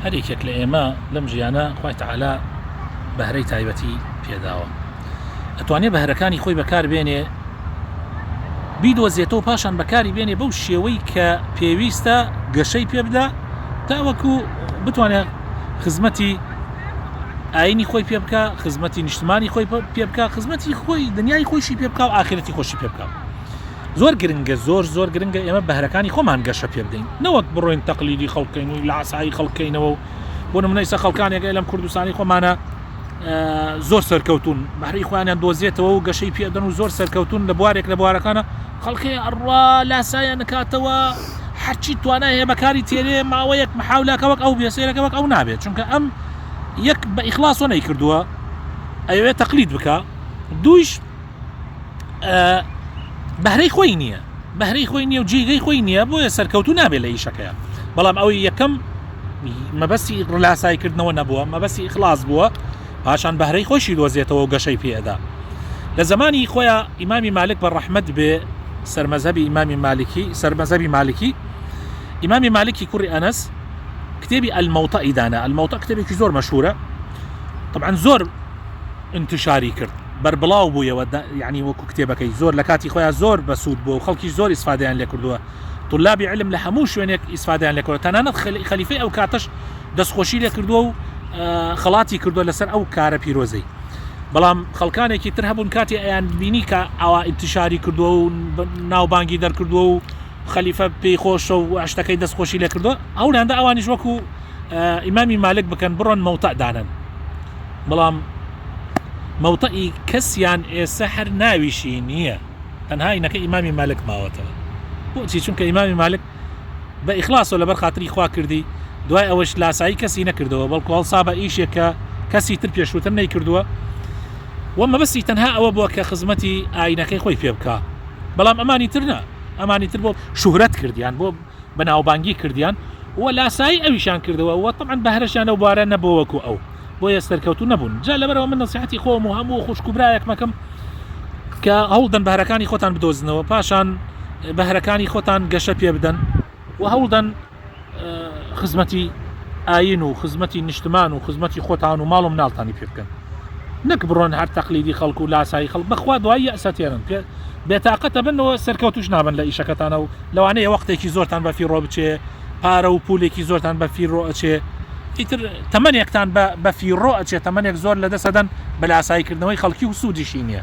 هەرێکێک لە ئێمە لەم ژیانە خوای تەعالا بەهرەی تایبەتی پێداوە، ئەتوانێت بەهرەکانی خۆی بەکاربێنێ بیدۆزێتەوە پاشان بەکاری بێنێ بەو شێوەی کە پێویستە گەشەی پێ بدە تاوەکو بتوانێت خزمەتی ئاینی خۆی پێ بکە، خزمەتی نیشتمانی خۆی پێ بکە، خزمەتی خۆی دنیای خۆشی پێ بکە و ئاخرەتی خۆشی پێ بکە. زۆر گرنگە، زۆر گرنگە ئێمە بەهرەکانی خۆمان گەشە پێ بدەین، نەوەک بڕۆین تەقلیدی خەڵکەین و لە عسایی خەڵکەینەوە و بۆ نمونە ئێستا خەڵکانێک لەم کوردستانی خۆمانە زۆر سەرکەوتون بەهرەی خۆیانیان دۆزێتەوە و گەشەی پێدەن و زۆر سەرکەوتون لە بوارێک لە بوارەکانە خەڵکی ئەڕوا لاسایان نکاتەوە هەرچی توانای هەیە بەکاری تێرێ ماوەیەک محاولاکەوەک ئەو بێسێرەکەوەک ئەو نابێت، چونکە ئەم یەک بە ئیخلاس وە نەیکردووە ئەوێ تەقلید بکە، دووش بەهرەی خۆی نییە، بەهرەی خۆی نییە و جێگەی خۆی نییە بۆیە سەرکەوتو نابێت لە ئیشەکەیە. بەڵام ئەوەی یەکەم مەبەستی ڕلاسایکردنەوە نەبووە، مەبەستی ئیخلاس بووە، پاشان بەهرەی خۆشی دۆزێتەوە و گەشەی پێدا. لە زمانی خۆیان ئیمامی مالک بە ڕەحمەت بێ سەرمەزهبی مالکی ئیمامی مالکی کوڕی ئەنەس کتێبی ئەلمەوتەئی دانا. ئەلمەوتە کتێبێکی زۆر مەشهورە، طبعاً زۆر انتشاری کرد، بەربڵاو بوویەوە، یعنی وەکو کتێبەکەی زۆر لە کاتی خۆیان زۆر بەسوود بووە و خەڵکی زۆر ئیسفادەیان لێ کردووە، طلابی علم لە هەموو شوێنێک ئیسفادەیان لێ کردووە، تەنانەت خەلیفەی ئەو کاتەش دەستخۆشی لێ کردووە و خەڵاتی کردووە لەسەر ئەو کارە پیرۆزەی. بەڵام خەڵکانێکی تر هەبوون کاتی ئەیان بینی کە ئەوە انتشاری کردووە و ناوبانگی دەرکردووە و خەلیفە پێی خۆشە و شتەکەی دەستخۆشی لێ کردووە، ئەوڵیاندا ئەوانیش وەکو ئیمامی مالک بکەن بڕۆن مەوتە دانن. بەڵام مەوتەئی کەسیان ئێستا هەر ناویشی نییە، تەنها ئینەکە ئیمامی مالک ماوەتەوە. بۆچی؟ چونکە ئیمامی مالک بە ئیخلاسەوە لەبەر خاتری خوا کردی، دوای ئەوەش لاسایی کەسی نەکردەوە، بەڵکو هەڵسا بە ئیشێک کە کەسی تر پێشووتر نەیکردووە و مەبەستی تەنها ئەوە بووە کە خزمەتی ئاینەکەی خۆی پێ بکە. بەڵام ئەمانی تر نە، ئەمانی تر بۆ شوهرەت کردیان، بۆ بەناوبانگی کردیان و لاسایی ئەویشان کردەوە و طبعاً بەهرەشیان ئەو بوارە نەبووە وەکو ئەو، بۆیە سەرکەوتو نەبوون. جا لەبەرەوە من نەسیحەتی خۆم و هەموو خوشکوبرایەک مەکەم کە هەوڵدەن بەهرەکانی خۆتان بدۆزنەوە، پاشان بەهرەکانی خۆتان گەشە پێ بدەن و هەوڵدەن خزمەتی ئاین و خزمەتی نیشتمان و خزمەتی خۆتان و ماڵ و مناڵتانی پێ بکەن، نەک بڕۆن هەر تەقلیدی خەڵک و لاسایی خەڵک، بەخوا دوای یەئسەتێنن، بێتاقەتە بنەوە سەرکەوتوش نابن لە ئیشەکەتانە و لەوانەیە وەختێکی زۆرتان بە فیڕۆ بچێ، پارە و پولێکی زۆرتان بە فیڕۆ ئەچێ، ئیتر تەمەنێکتان بە فیڕۆ ئەچێت، تەمەنێک زۆر لەدەسەدەن بە لاساییکردنەوەی خەڵکی و سوودیشی نییە.